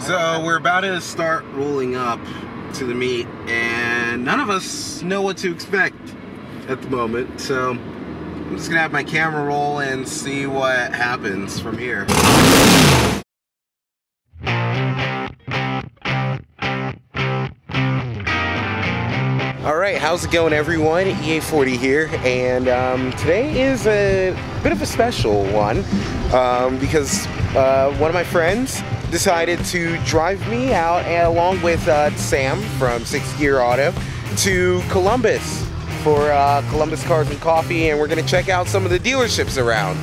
So we're about to start rolling up to the meet, and none of us know what to expect at the moment. So I'm just gonna have my camera roll and see what happens from here. Alright, how's it going everyone? EA40 here, and today is a bit of a special one because one of my friends decided to drive me out along with Sam from 6th Gear Auto to Columbus for Columbus Cars and Coffee, and we're going to check out some of the dealerships around.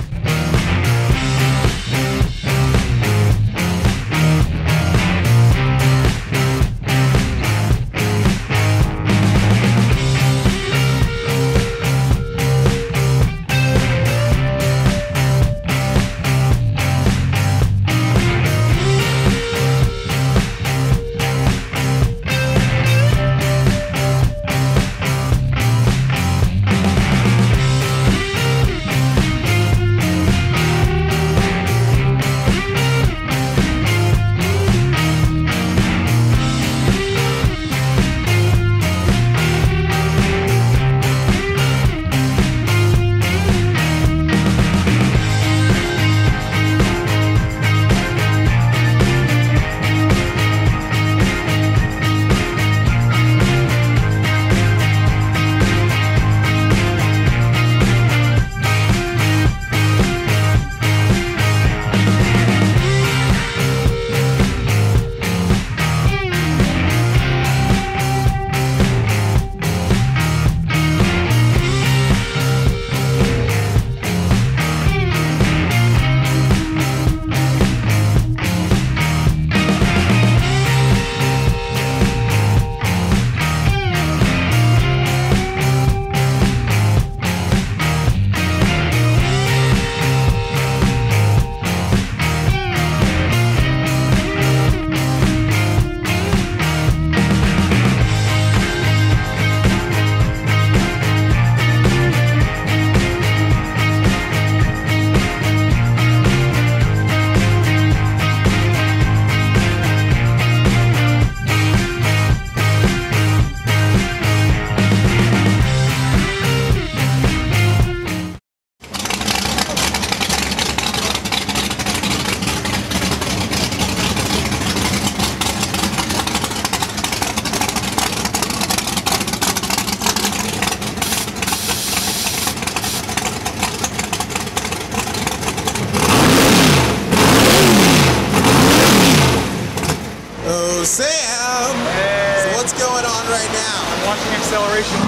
Sam! Hey. So what's going on right now? I'm watching acceleration.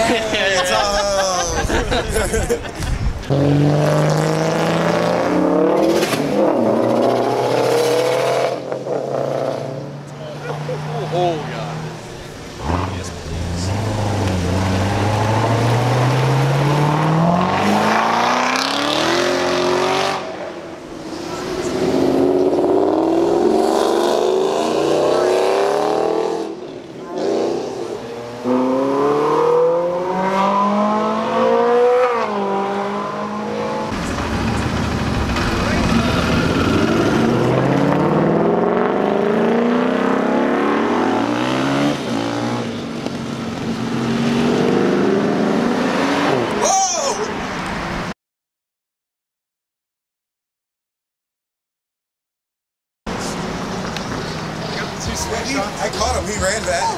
Hey, it's all Oh, God. Yes, please. I caught him, he ran back.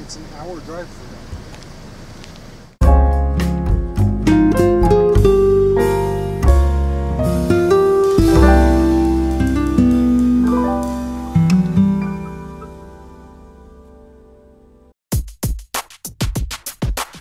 It's an hour drive for them.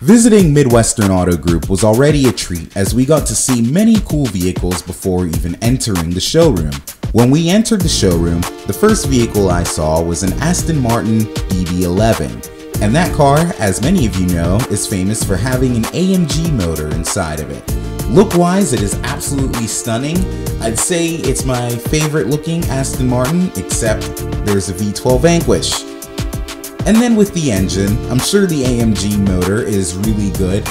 Visiting Midwestern Auto Group was already a treat as we got to see many cool vehicles before even entering the showroom. When we entered the showroom, the first vehicle I saw was an Aston Martin DB11, and that car, as many of you know, is famous for having an AMG motor inside of it. Look-wise, it is absolutely stunning. I'd say it's my favorite looking Aston Martin, except there's a V12 Vanquish. And then with the engine, I'm sure the AMG motor is really good,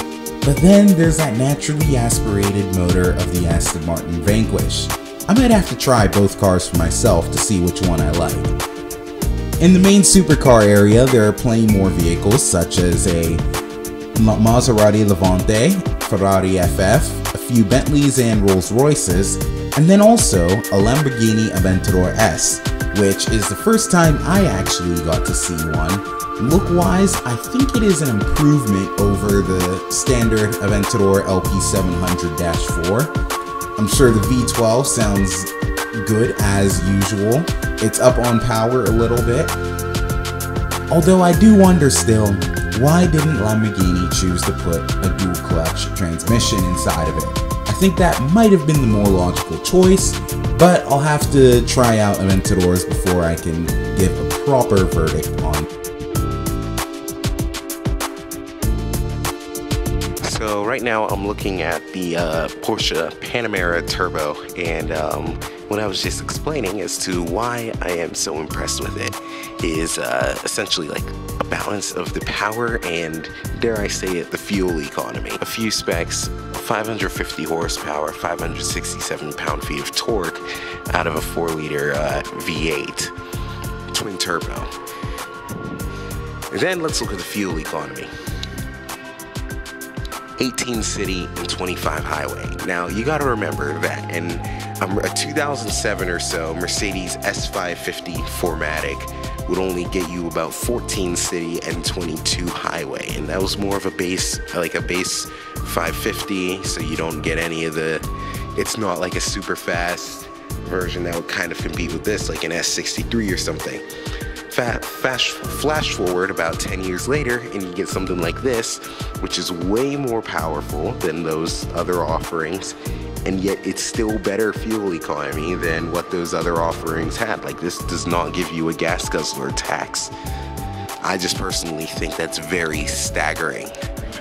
but then there's that naturally aspirated motor of the Aston Martin Vanquish. I might have to try both cars for myself to see which one I like. In the main supercar area, there are plenty more vehicles such as a Maserati Levante, Ferrari FF, a few Bentleys and Rolls Royces, and then also a Lamborghini Aventador S, which is the first time I actually got to see one. Look-wise, I think it is an improvement over the standard Aventador LP700-4. I'm sure the V12 sounds good as usual. It's up on power a little bit. Although I do wonder still, why didn't Lamborghini choose to put a dual clutch transmission inside of it? I think that might have been the more logical choice, but I'll have to try out Aventadors before I can give a proper verdict on. So right now I'm looking at the Porsche Panamera Turbo, and what I was just explaining as to why I am so impressed with it is essentially like a balance of the power and, dare I say it, the fuel economy. A few specs: 550 horsepower, 567 pound-feet of torque out of a 4-liter V8 twin turbo. And then let's look at the fuel economy. 18 city and 25 highway. Now you got to remember that in a 2007 or so Mercedes S550 4MATIC would only get you about 14 city and 22 highway, and that was more of a base, like a base 550, so you don't get any of the, it's not like a super fast version that would kind of compete with this, like an S63 or something. Flash forward about 10 years later and you get something like this, which is way more powerful than those other offerings, and yet it's still better fuel economy than what those other offerings had. Like, this does not give you a gas guzzler tax. I just personally think that's very staggering.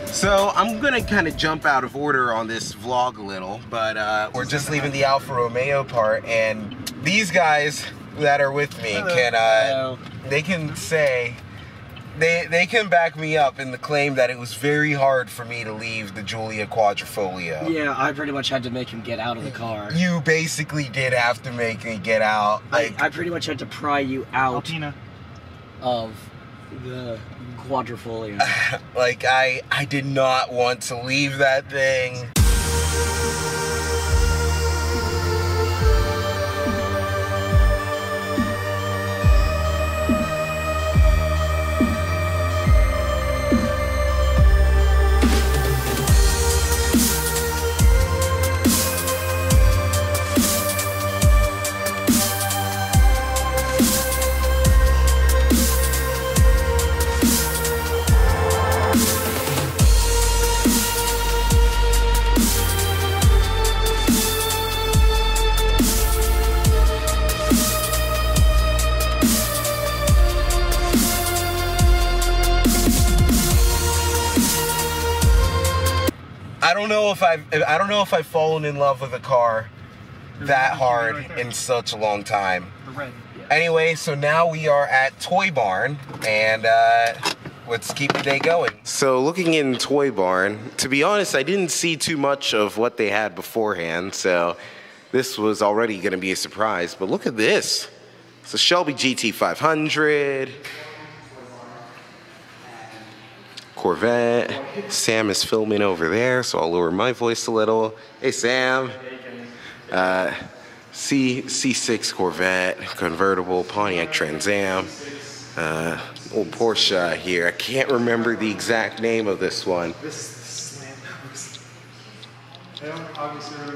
So I'm gonna kind of jump out of order on this vlog a little, but we're just leaving the Alfa Romeo part, and these guys that are with me they can say, they can back me up in the claim that it was very hard for me to leave the Giulia Quadrifoglio. Yeah, I pretty much had to make him get out of the car. You basically did have to make me get out. Like, I pretty much had to pry you out of the Quadrifoglio. Like, I did not want to leave that thing. I don't know if I've fallen in love with a car that hard in such a long time. Anyway, so now we are at Toy Barn, and let's keep the day going. So looking in Toy Barn, to be honest, I didn't see too much of what they had beforehand, so this was already going to be a surprise. But look at this. It's a Shelby GT500. Corvette. Sam is filming over there, so I'll lower my voice a little. Hey, Sam. C6 Corvette, convertible, Pontiac Trans Am. Old Porsche here. I can't remember the exact name of this one.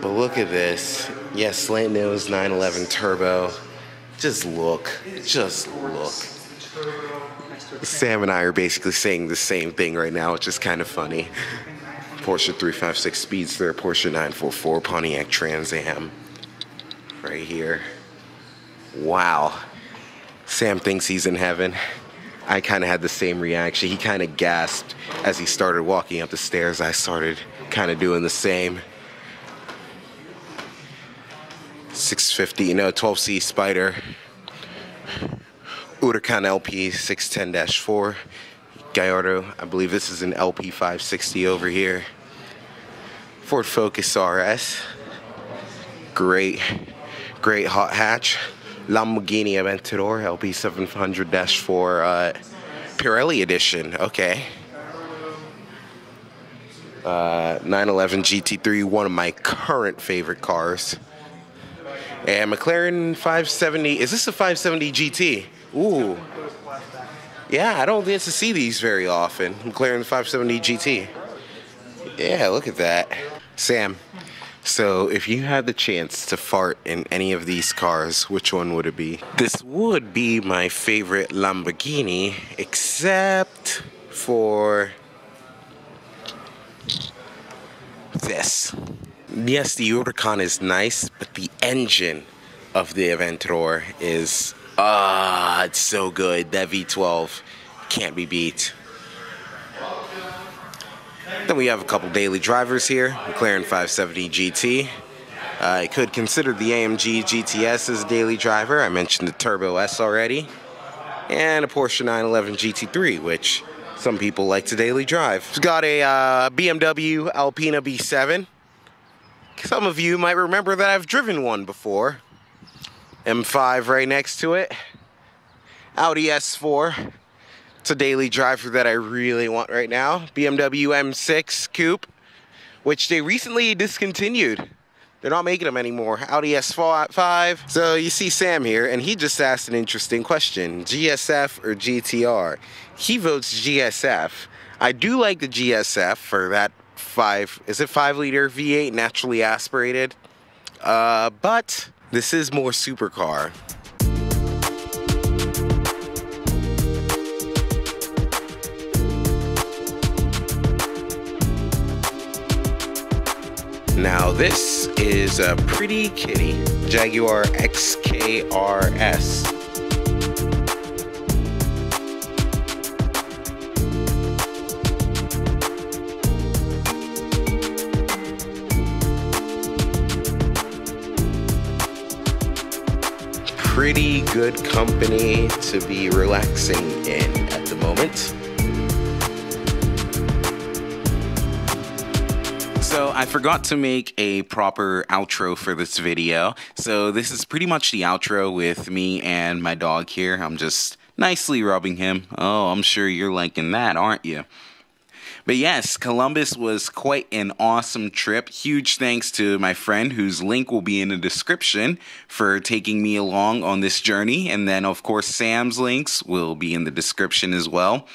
But look at this. Yes, slant nose 911 turbo. Just look. Just look. Sam and I are basically saying the same thing right now, which is kind of funny. Porsche 356 Speedster, Porsche 944, Pontiac Trans Am. Right here. Wow. Sam thinks he's in heaven. I kind of had the same reaction. He kind of gasped as he started walking up the stairs. I started kind of doing the same. 650, 12C Spider. Huracan LP 610-4. Gallardo, I believe this is an LP 560 over here. Ford Focus RS. Great hot hatch. Lamborghini Aventador LP 700-4 Pirelli edition. Okay. 911 GT3, one of my current favorite cars. And McLaren 570. Is this a 570 GT? Ooh. Yeah, I don't get to see these very often. McLaren 570 GT. Yeah, look at that. Sam, so if you had the chance to fart in any of these cars, which one would it be? This would be my favorite Lamborghini, except for this. Yes, the Huracan is nice, but the engine of the Aventador is, it's so good. That V12 can't be beat. Then we have a couple daily drivers here. McLaren 570 GT. I could consider the AMG GTS as a daily driver. I mentioned the Turbo S already. And a Porsche 911 GT3, which some people like to daily drive. It's got a BMW Alpina B7. Some of you might remember that I've driven one before. M5 right next to it. Audi S4. It's a daily driver that I really want right now. BMW M6 Coupe, which they recently discontinued. They're not making them anymore. Audi S5. So you see Sam here, and he just asked an interesting question. GSF or GTR? He votes GSF. I do like the GSF for that 5-liter V8 naturally aspirated. But this is more supercar. Now this is a pretty kitty, Jaguar XKRS. Pretty good company to be relaxing in at the moment. So I forgot to make a proper outro for this video. So this is pretty much the outro with me and my dog here. I'm just nicely rubbing him. Oh, I'm sure you're liking that, aren't you? But yes, Columbus was quite an awesome trip. Huge thanks to my friend, whose link will be in the description, for taking me along on this journey. And then, of course, Sam's links will be in the description as well.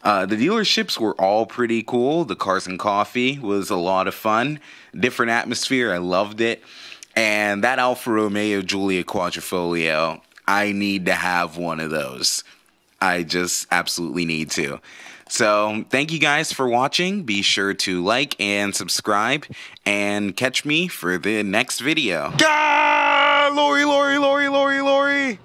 The dealerships were all pretty cool. The Cars and Coffee was a lot of fun. Different atmosphere. I loved it. And that Alfa Romeo Giulia Quadrifoglio, I need to have one of those. I just absolutely need to. So thank you guys for watching. Be sure to like and subscribe and catch me for the next video. Ah! Lori, Lori, Lori, Lori, Lori.